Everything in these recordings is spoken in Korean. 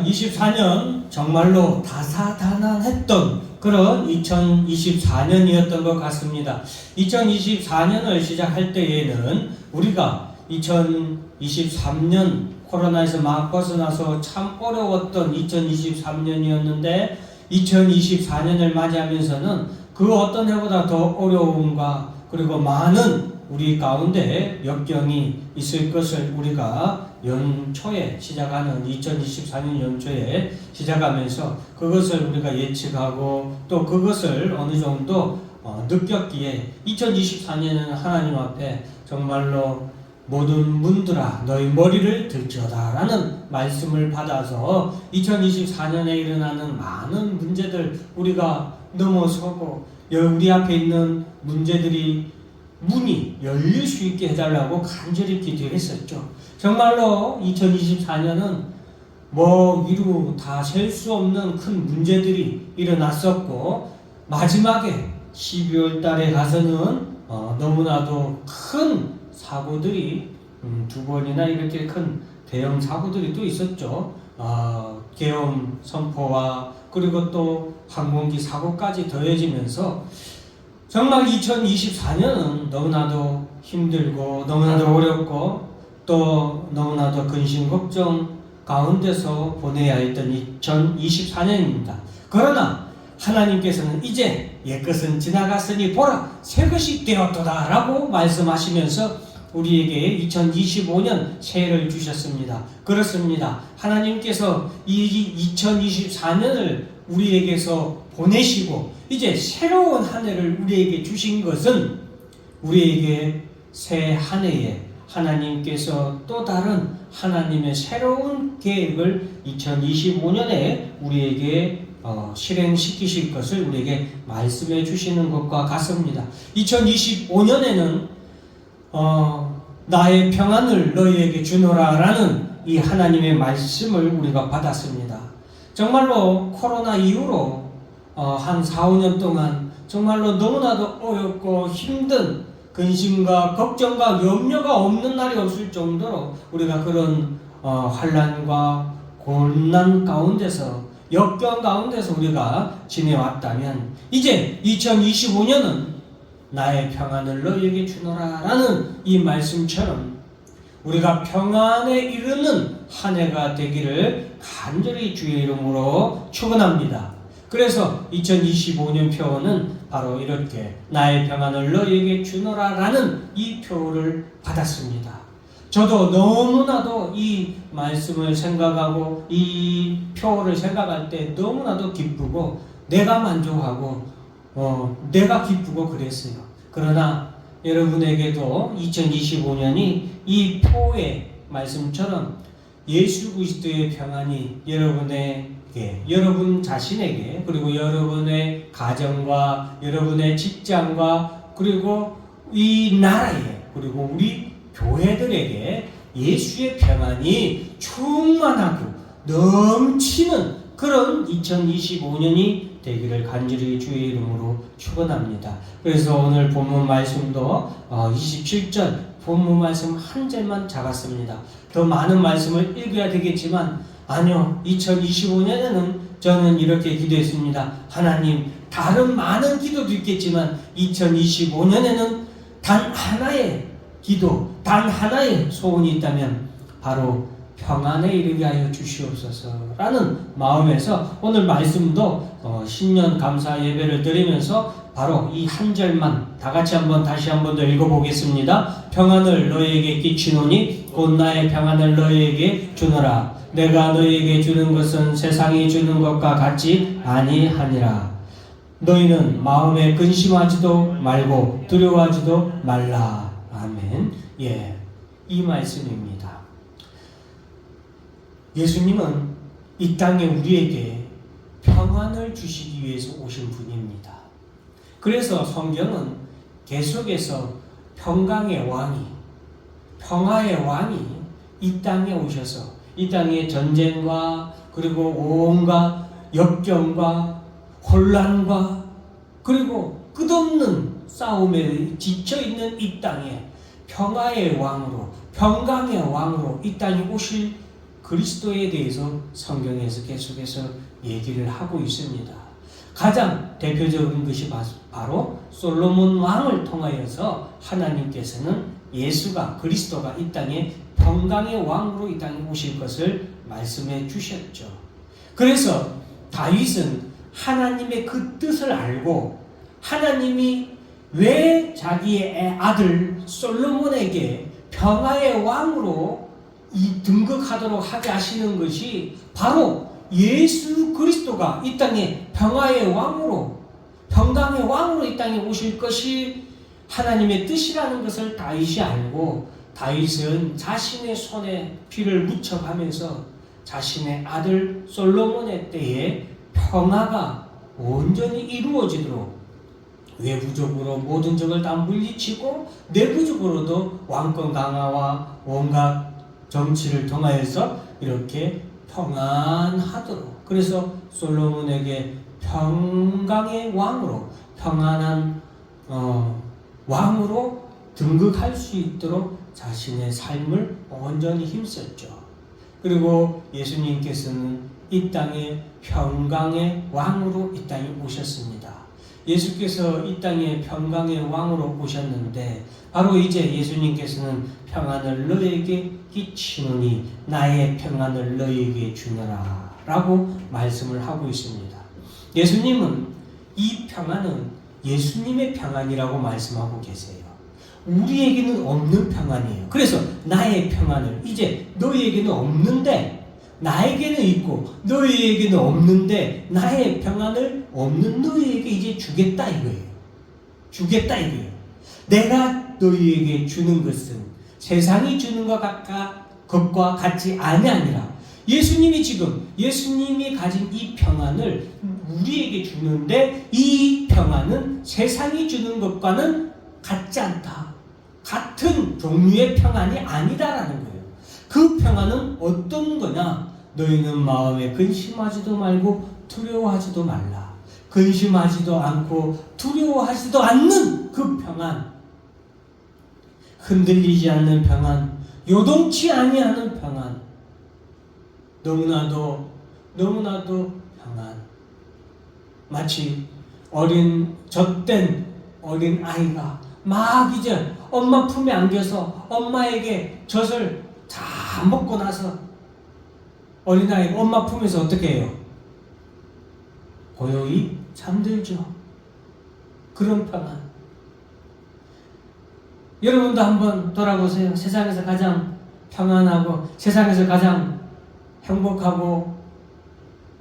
2024년 정말로 다사다난했던 그런 2024년이었던 것 같습니다. 2024년을 시작할 때에는 우리가 2023년 코로나에서 막 벗어나서 참 어려웠던 2023년이었는데 2024년을 맞이하면서는 그 어떤 해보다 더 어려움과 그리고 많은 우리 가운데 역경이 있을 것을 우리가 연초에 시작하는 2024년 연초에 시작하면서 그것을 우리가 예측하고 또 그것을 어느 정도 느꼈기에 2024년에는 하나님 앞에 정말로 모든 문들아 너희 머리를 들지어다 라는 말씀을 받아서 2024년에 일어나는 많은 문제들 우리가 넘어서고 우리 앞에 있는 문제들이 문이 열릴 수 있게 해달라고 간절히 기도했었죠. 정말로 2024년은 위로 다 셀 수 없는 큰 문제들이 일어났었고 마지막에 12월 달에 가서는 너무나도 큰 사고들이 두 번이나 이렇게 큰 대형 사고들이 또 있었죠. 계엄 선포와 그리고 또 항공기 사고까지 더해지면서 정말 2024년은 너무나도 힘들고 너무나도 어렵고 또 너무나도 근심 걱정 가운데서 보내야 했던 2024년입니다. 그러나 하나님께서는 이제 옛것은 지나갔으니 보라 새 것이 되었도다 라고 말씀하시면서 우리에게 2025년 새해를 주셨습니다. 그렇습니다. 하나님께서 이 2024년을 우리에게서 보내시고 이제 새로운 한 해를 우리에게 주신 것은 우리에게 새 한 해에 하나님께서 또 다른 하나님의 새로운 계획을 2025년에 우리에게 실행시키실 것을 우리에게 말씀해 주시는 것과 같습니다. 2025년에는 나의 평안을 너희에게 주노라 라는 이 하나님의 말씀을 우리가 받았습니다. 정말로 코로나 이후로 한 4, 5년 동안 정말로 너무나도 어렵고 힘든 근심과 걱정과 염려가 없는 날이 없을 정도로 우리가 그런 환난과 곤란 가운데서 역경 가운데서 우리가 지내왔다면 이제 2025년은 나의 평안을 너희에게 주노라 라는 이 말씀처럼 우리가 평안에 이르는 한 해가 되기를 간절히 주의 이름으로 축원합니다. 그래서 2025년 표어는 바로 이렇게 나의 평안을 너희에게 주노라 라는 이 표를 받았습니다. 저도 너무나도 이 말씀을 생각하고 이 표를 생각할 때 너무나도 기쁘고 내가 만족하고 내가 기쁘고 그랬어요. 그러나 여러분에게도 2025년이 이 표의 말씀처럼 예수 그리스도의 평안이 여러분 자신에게 그리고 여러분의 가정과 여러분의 직장과 그리고 이 나라에 그리고 우리 교회들에게 예수의 평안이 충만하고 넘치는 그런 2025년이 되기를 간절히 주의 이름으로 축원합니다. 그래서 오늘 본문 말씀도 27절 본문 말씀 한 절만 잡았습니다. 더 많은 말씀을 읽어야 되겠지만 아니요, 2025년에는 저는 이렇게 기도했습니다. 하나님, 다른 많은 기도도 있겠지만 2025년에는 단 하나의 기도, 단 하나의 소원이 있다면 바로 평안에 이르게 하여 주시옵소서라는 마음에서 오늘 말씀도 신년 감사 예배를 드리면서 바로 이 한 절만 다 같이 다시 한번 더 읽어보겠습니다. 평안을 너희에게 끼치노니 곧 나의 평안을 너희에게 주노라. 내가 너희에게 주는 것은 세상이 주는 것과 같지 아니하니라. 너희는 마음에 근심하지도 말고 두려워하지도 말라. 아멘. 이 말씀입니다. 예수님은 이 땅에 우리에게 평안을 주시기 위해서 오신 분입니다. 그래서 성경은 계속해서 평강의 왕이, 평화의 왕이 이 땅에 오셔서 이 땅의 전쟁과 그리고 온갖 역경과 혼란과 그리고 끝없는 싸움에 지쳐있는 이 땅에 평화의 왕으로 평강의 왕으로 이 땅에 오실 그리스도에 대해서 성경에서 계속해서 얘기를 하고 있습니다. 가장 대표적인 것이 바로 솔로몬 왕을 통하여서 하나님께서는 예수가 그리스도가 이 땅에 평강의 왕으로 이 땅에 오실 것을 말씀해 주셨죠. 그래서 다윗은 하나님의 그 뜻을 알고 하나님이 왜 자기의 아들 솔로몬에게 평화의 왕으로 등극하도록 하게 하시는 것이 바로 예수 그리스도가 이 땅에 평화의 왕으로 평강의 왕으로 이 땅에 오실 것이 하나님의 뜻이라는 것을 다윗이 알고 다윗은 자신의 손에 피를 묻혀가면서 자신의 아들 솔로몬의 때에 평화가 온전히 이루어지도록 외부적으로 모든 적을 다 물리치고 내부적으로도 왕권 강화와 온갖 정치를 통하여서 이렇게 평안하도록 그래서 솔로몬에게 평강의 왕으로 평안한 왕으로 등극할 수 있도록 자신의 삶을 온전히 힘썼죠. 그리고 예수님께서는 이 땅에 평강의 왕으로 이 땅에 오셨습니다. 예수께서 이 땅에 평강의 왕으로 오셨는데 바로 이제 예수님께서는 평안을 너에게 끼치노니 나의 평안을 너에게 주노라 라고 말씀을 하고 있습니다. 예수님은 이 평안은 예수님의 평안이라고 말씀하고 계세요. 우리에게는 없는 평안이에요. 그래서 나의 평안을 이제 너희에게는 없는데 나에게는 있고 너희에게는 없는데 나의 평안을 없는 너희에게 이제 주겠다 이거예요. 주겠다 이거예요. 내가 너희에게 주는 것은 세상이 주는 것과 같지 아니하니라. 예수님이 가진 이 평안을 우리에게 주는데 이 평안은 세상이 주는 것과는 같지 않다. 같은 종류의 평안이 아니다라는 거예요. 그 평안은 어떤 거냐? 너희는 마음에 근심하지도 말고 두려워하지도 말라. 근심하지도 않고 두려워하지도 않는 그 평안, 흔들리지 않는 평안, 요동치 아니하는 평안, 너무나도 평안. 마치 젖된 어린 아이가 막 이제 엄마 품에 안겨서 엄마에게 젖을 다 먹고 나서 어린아이가 엄마 품에서 어떻게 해요? 고요히 잠들죠. 그런 평안. 여러분도 한번 돌아보세요. 세상에서 가장 평안하고 세상에서 가장 행복하고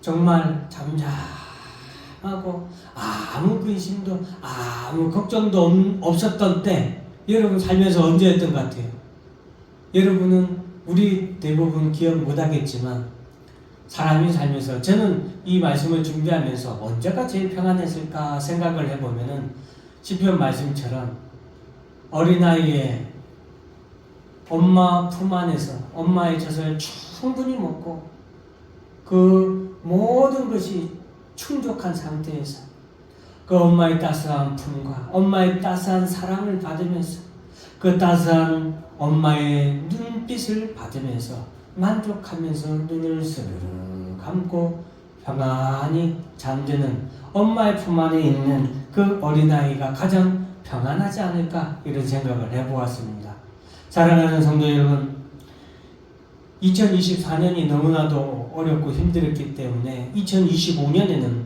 정말 잠잠하고 아무 근심도 아무 걱정도 없었던 때 여러분 살면서 언제였던 것 같아요? 여러분은 우리 대부분 기억 못하겠지만 사람이 살면서 저는 이 말씀을 준비하면서 언제가 제일 평안했을까 생각을 해보면은 시편 말씀처럼 어린아이의 엄마 품 안에서 엄마의 젖을 충분히 먹고 그 모든 것이 충족한 상태에서 그 엄마의 따스한 품과 엄마의 따스한 사랑을 받으면서 그 따스한 엄마의 눈빛을 받으면서 만족하면서 눈을 스르르 감고 평안히 잠드는 엄마의 품 안에 있는 그 어린아이가 가장 평안하지 않을까 이런 생각을 해보았습니다. 사랑하는 성도 여러분, 2024년이 너무나도 어렵고 힘들었기 때문에 2025년에는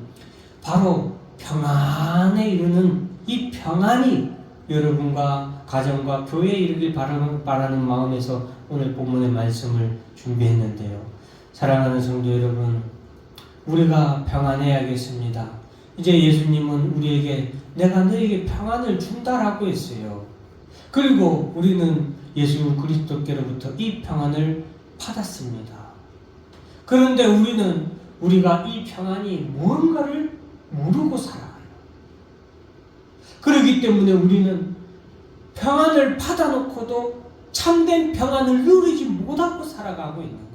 바로 평안에 이르는 이 평안이 여러분과 가정과 교회에 이르길 바라는 마음에서 오늘 본문의 말씀을 준비했는데요. 사랑하는 성도 여러분, 우리가 평안해야겠습니다. 이제 예수님은 우리에게 내가 너에게 평안을 준다라고 했어요. 그리고 우리는 예수 그리스도께로부터 이 평안을 받았습니다. 그런데 우리가 이 평안이 무언가를 모르고 살아가요. 그렇기 때문에 우리는 평안을 받아놓고도 참된 평안을 누리지 못하고 살아가고 있는 거예요.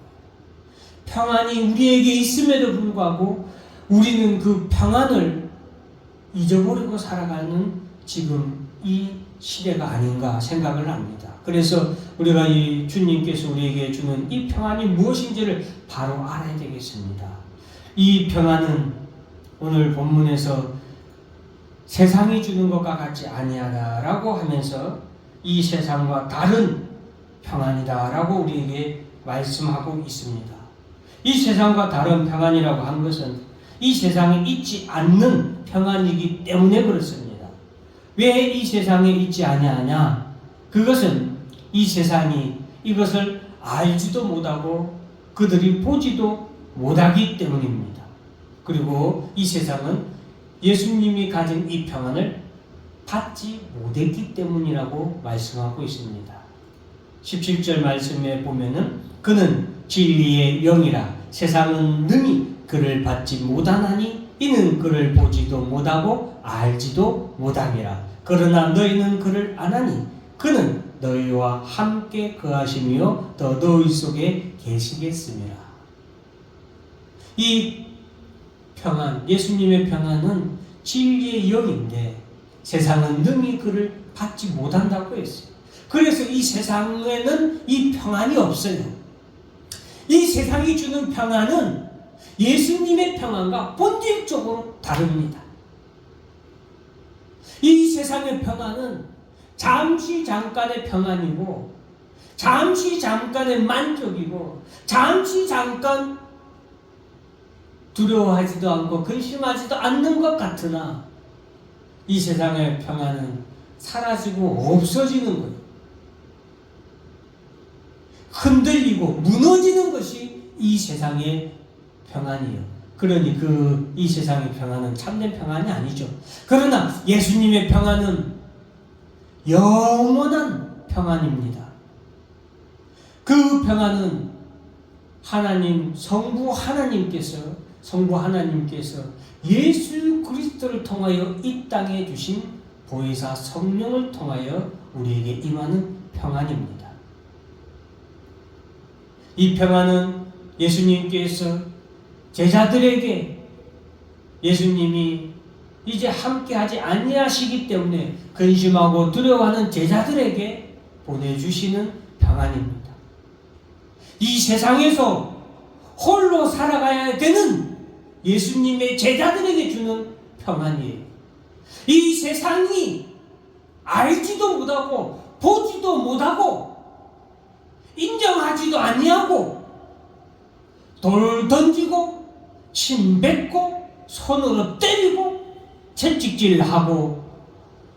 평안이 우리에게 있음에도 불구하고 우리는 그 평안을 잊어버리고 살아가는 지금 이 시대가 아닌가 생각을 합니다. 그래서 우리가 이 주님께서 우리에게 주는 이 평안이 무엇인지를 바로 알아야 되겠습니다. 이 평안은 오늘 본문에서 세상이 주는 것과 같지 아니하다라고 하면서 이 세상과 다른 평안이다라고 우리에게 말씀하고 있습니다. 이 세상과 다른 평안이라고 한 것은 이 세상에 있지 않는 평안이기 때문에 그렇습니다. 왜 이 세상에 있지 아니하냐? 그것은 이 세상이 이것을 알지도 못하고 그들이 보지도 못하기 때문입니다. 그리고 이 세상은 예수님이 가진 이 평안을 받지 못했기 때문이라고 말씀하고 있습니다. 17절 말씀에 보면은 그는 진리의 영이라 세상은 능히 그를 받지 못하나니 이는 그를 보지도 못하고 알지도 못함이라. 그러나 너희는 그를 아나니 그는 너희와 함께 거하시며 더 너희 속에 계시겠습니다. 이 평안, 예수님의 평안은 진리의 영인데 세상은 능히 그를 받지 못한다고 했어요. 그래서 이 세상에는 이 평안이 없어요. 이 세상이 주는 평안은 예수님의 평안과 본질적으로 다릅니다. 이 세상의 평안은 잠시 잠깐의 평안이고 잠시 잠깐의 만족이고 잠시 잠깐 두려워하지도 않고 근심하지도 않는 것 같으나 이 세상의 평안은 사라지고 없어지는 거예요. 흔들리고 무너지는 것이 이 세상의 평안이에요. 그러니 이 세상의 평안은 참된 평안이 아니죠. 그러나 예수님의 평안은 영원한 평안입니다. 그 평안은 하나님, 성부 하나님께서 예수 그리스도를 통하여 이 땅에 주신 보혜사 성령을 통하여 우리에게 임하는 평안입니다. 이 평안은 예수님께서 제자들에게 예수님이 이제 함께하지 아니하시기 때문에 근심하고 두려워하는 제자들에게 보내주시는 평안입니다. 이 세상에서 홀로 살아가야 되는 예수님의 제자들에게 주는 평안이에요. 이 세상이 알지도 못하고 보지도 못하고 인정하지도 아니하고 돌 던지고 침 뱉고 손으로 때리고 채찍질하고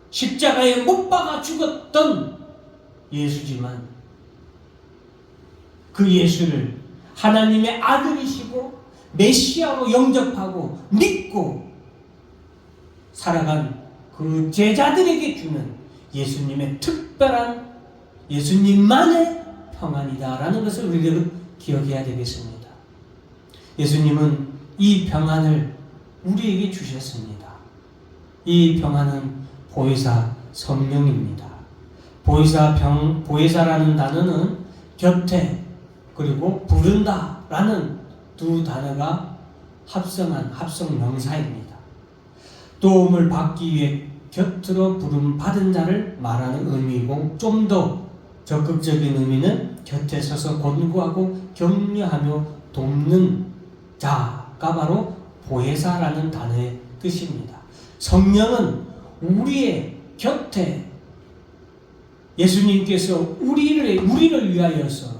십자가에 못 박아 죽었던 예수지만 그 예수를 하나님의 아들이시고 메시아로 영접하고 믿고 살아간 그 제자들에게 주는 예수님의 특별한 예수님만의 평안이다라는 것을 우리가 기억해야 되겠습니다. 예수님은 이 평안을 우리에게 주셨습니다. 이 평안은 보혜사 성령입니다. 보혜사라는 단어는 곁에 그리고 부른다라는 두 단어가 합성한 합성 명사입니다. 도움을 받기 위해 곁으로 부름 받은 자를 말하는 의미이고 좀 더 적극적인 의미는 곁에 서서 권고하고 격려하며 돕는 자가 바로 보혜사라는 단어의 뜻입니다. 성령은 우리의 곁에 예수님께서 우리를 위하여서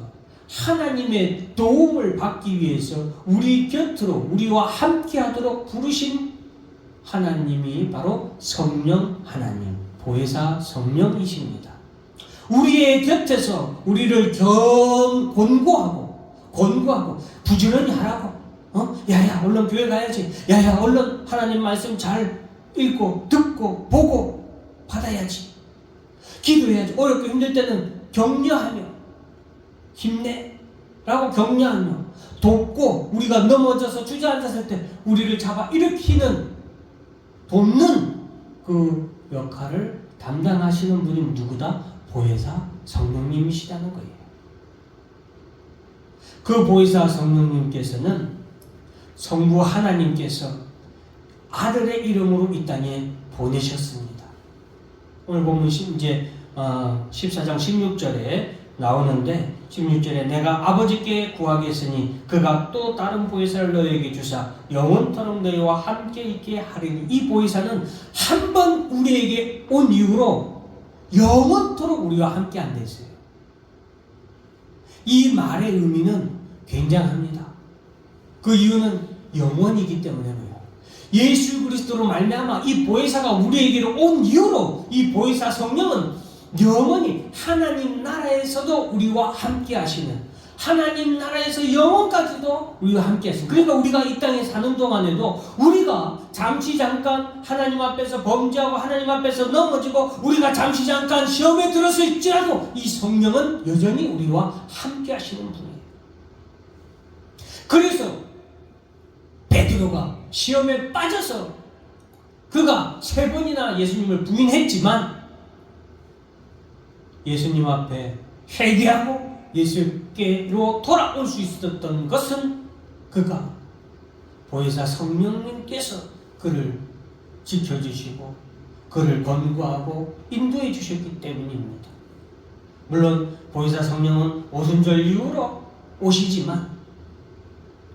하나님의 도움을 받기 위해서 우리 곁으로 우리와 함께하도록 부르신 하나님이 바로 성령 하나님, 보혜사 성령이십니다. 우리의 곁에서 우리를 권고하고 부지런히 하라고. 야야 얼른 교회 가야지. 야야 얼른 하나님 말씀 잘 읽고 듣고 보고 받아야지. 기도해야지. 어렵고 힘들 때는 격려하며 힘내라고 격려하며 돕고 우리가 넘어져서 주저앉았을 때 우리를 잡아 일으키는 돕는 그 역할을 담당하시는 분이 누구다? 보혜사 성령님이시다는 거예요. 그 보혜사 성령님께서는 성부 하나님께서 아들의 이름으로 이 땅에 보내셨습니다. 오늘 보면 이제 14장 16절에 나오는데 16절에 내가 아버지께 구하겠으니 그가 또 다른 보혜사를 너희에게 주사 영원토록 너희와 함께 있게 하리니 이 보혜사는 한 번 우리에게 온 이후로 영원토록 우리와 함께 한다 했어요. 이 말의 의미는 굉장합니다. 그 이유는 영원이기 때문에 그래요. 예수 그리스도로 말미암아 이 보혜사가 우리에게로 온 이후로 이 보혜사 성령은 영원히 하나님 나라에서도 우리와 함께 하시는, 하나님 나라에서 영원까지도 우리와 함께 하시는, 그러니까 우리가 이 땅에 사는 동안에도 우리가 잠시 잠깐 하나님 앞에서 범죄하고 하나님 앞에서 넘어지고 우리가 잠시 잠깐 시험에 들었을지라도 이 성령은 여전히 우리와 함께 하시는 분이에요. 그래서 베드로가 시험에 빠져서 그가 3번이나 예수님을 부인했지만 예수님 앞에 회개하고 예수께로 돌아올 수 있었던 것은 그가 보혜사 성령님께서 그를 지켜주시고 그를 권고하고 인도해 주셨기 때문입니다. 물론 보혜사 성령은 오순절 이후로 오시지만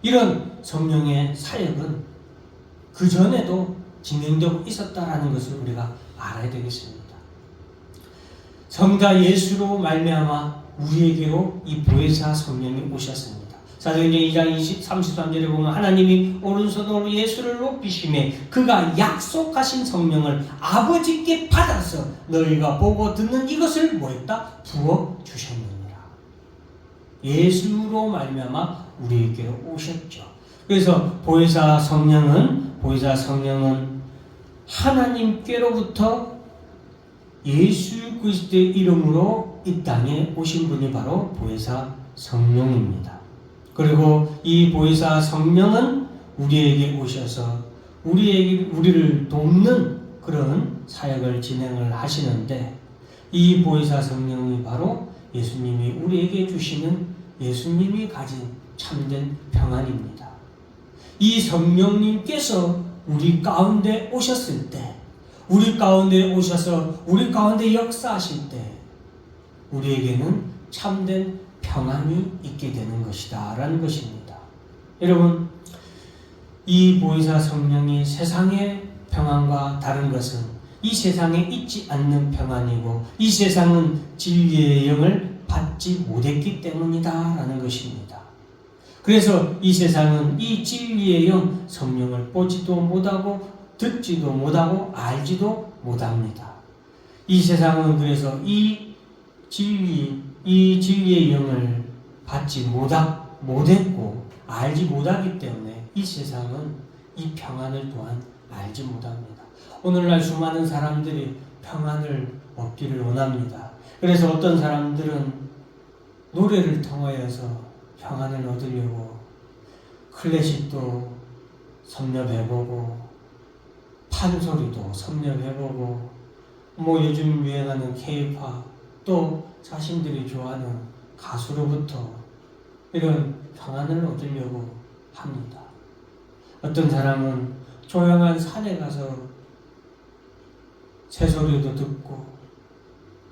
이런 성령의 사역은 그 전에도 진행되고 있었다라는 것을 우리가 알아야 되겠습니다. 성자 예수로 말미암아 우리에게로 이 보혜사 성령이 오셨습니다. 사도행전 2장 33절에 보면 하나님이 오른손으로 예수를 높이시매 그가 약속하신 성령을 아버지께 받아서 너희가 보고 듣는 이것을 뭐했다? 부어주셨느니라. 예수로 말미암아 우리에게로 오셨죠. 그래서 보혜사 성령은 하나님께로부터 예수 그리스도의 이름으로 이 땅에 오신 분이 바로 보혜사 성령입니다. 그리고 이 보혜사 성령은 우리에게 오셔서 우리를 돕는 그런 사역을 진행을 하시는데 이 보혜사 성령이 바로 예수님이 우리에게 주시는 예수님이 가진 참된 평안입니다. 이 성령님께서 우리 가운데 오셨을 때, 우리 가운데 오셔서 우리 가운데 역사하실 때 우리에게는 참된 평안이 있게 되는 것이다 라는 것입니다. 여러분, 이 보혜사 성령이 세상의 평안과 다른 것은 이 세상에 있지 않는 평안이고 이 세상은 진리의 영을 받지 못했기 때문이다 라는 것입니다. 그래서 이 세상은 이 진리의 영 성령을 보지도 못하고 듣지도 못하고 알지도 못합니다. 이 세상은 그래서 이 진리의 영을 받지 못했고 알지 못하기 때문에 이 세상은 이 평안을 또한 알지 못합니다. 오늘날 수많은 사람들이 평안을 얻기를 원합니다. 그래서 어떤 사람들은 노래를 통하여서 평안을 얻으려고 클래식도 섭렵해보고 판소리도 섭렵해보고 요즘 유행하는 K-팝 또 자신들이 좋아하는 가수로부터 이런 평안을 얻으려고 합니다. 어떤 사람은 조용한 산에 가서 새소리도 듣고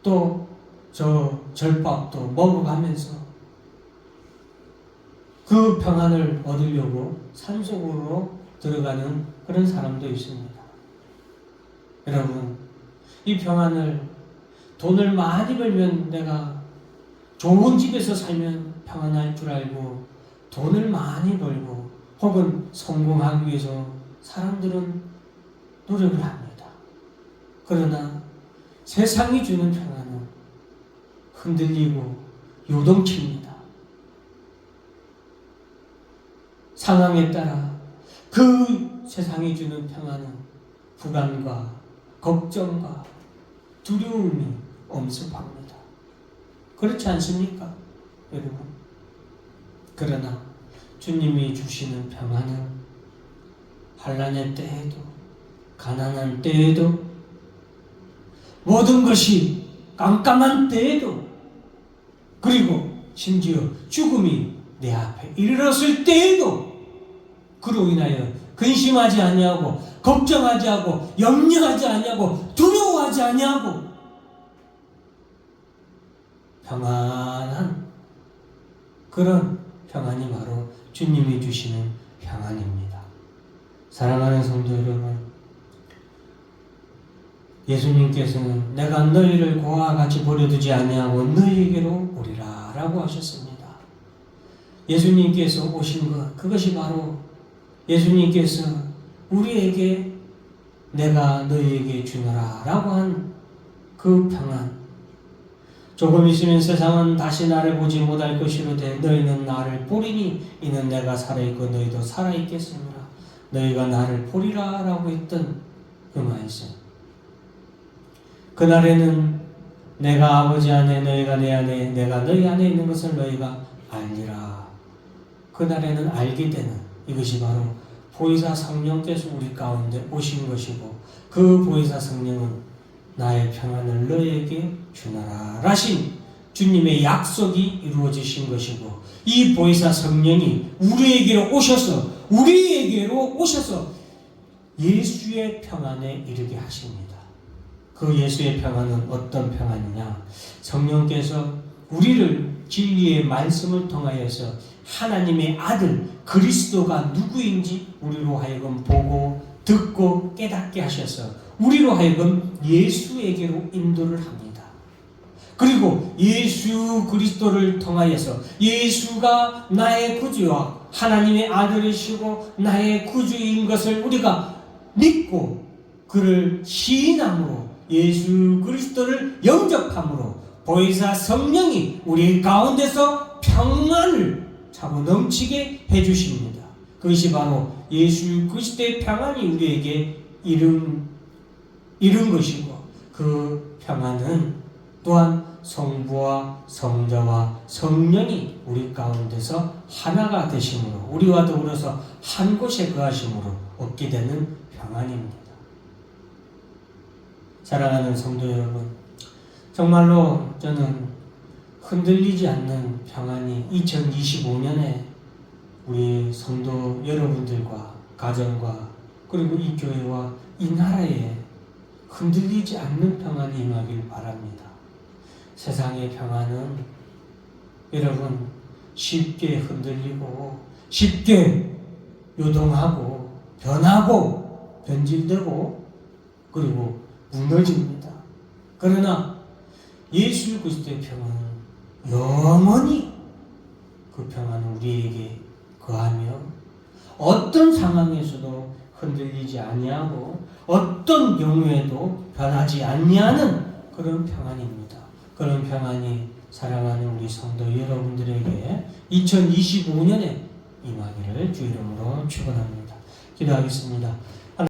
또 저 절밥도 먹어가면서 그 평안을 얻으려고 산속으로 들어가는 그런 사람도 있습니다. 여러분, 이 평안을 돈을 많이 벌면 내가 좋은 집에서 살면 평안할 줄 알고 돈을 많이 벌고 혹은 성공하기 위해서 사람들은 노력을 합니다. 그러나 세상이 주는 평안은 흔들리고 요동칩니다. 상황에 따라 그 세상이 주는 평안은 불안과 걱정과 두려움이 엄습합니다. 그렇지 않습니까, 여러분? 그러나 주님이 주시는 평안은 환난의 때에도 가난한 때에도 모든 것이 깜깜한 때에도 그리고 심지어 죽음이 내 앞에 이르렀을 때에도 그로 인하여 근심하지 아니하고 걱정하지 않고 염려하지 아니하고 두려워하지 아니하고 평안한 그런 평안이 바로 주님이 주시는 평안입니다. 사랑하는 성도 여러분, 예수님께서는 내가 너희를 고와 같이 버려두지 아니하고 너희에게로 오리라 라고 하셨습니다. 예수님께서 오신 것, 그것이 바로 예수님께서 우리에게 내가 너희에게 주노라 라고 한 그 평안. 조금 있으면 세상은 다시 나를 보지 못할 것이로되 너희는 나를 보리니 이는 내가 살아있고 너희도 살아있겠습니다. 너희가 나를 보리라 라고 했던 그 말씀. 그날에는 내가 아버지 안에 너희가 내 안에 내가 너희 안에 있는 것을 너희가 알리라. 그날에는 알게 되는 이것이 바로 보혜사 성령께서 우리 가운데 오신 것이고 그 보혜사 성령은 나의 평안을 너희에게 주노라 라신 주님의 약속이 이루어지신 것이고 이 보혜사 성령이 우리에게로 오셔서 예수의 평안에 이르게 하십니다. 그 예수의 평안은 어떤 평안이냐? 성령께서 우리를 진리의 말씀을 통하여서 하나님의 아들 그리스도가 누구인지 우리로 하여금 보고 듣고 깨닫게 하셔서 우리로 하여금 예수에게로 인도를 합니다. 그리고 예수 그리스도를 통하여서 예수가 나의 구주와 하나님의 아들이시고 나의 구주인 것을 우리가 믿고 그를 시인함으로 예수 그리스도를 영접함으로 보혜사 성령이 우리 가운데서 평안을 차고 넘치게 해주십니다. 그것이 바로 예수 그리스도의 평안이 우리에게 이룬 것이고 그 평안은 또한 성부와 성자와 성령이 우리 가운데서 하나가 되심으로 우리와 더불어서 한 곳에 거하심으로 얻게 되는 평안입니다. 사랑하는 성도 여러분, 정말로 저는 흔들리지 않는 평안이 2025년에 우리 성도 여러분들과 가정과 그리고 이 교회와 이 나라에 흔들리지 않는 평안이 임하길 바랍니다. 세상의 평안은 여러분 쉽게 흔들리고 쉽게 요동하고 변하고 변질되고 그리고 무너집니다. 그러나 예수 그리스도의 평안은 영원히 그 평안은 우리에게 거하며 어떤 상황에서도 흔들리지 아니하고 어떤 경우에도 변하지 아니하는 그런 평안입니다. 그런 평안이 사랑하는 우리 성도 여러분들에게 2025년에 임하기를 주 이름으로 축원합니다. 기도하겠습니다.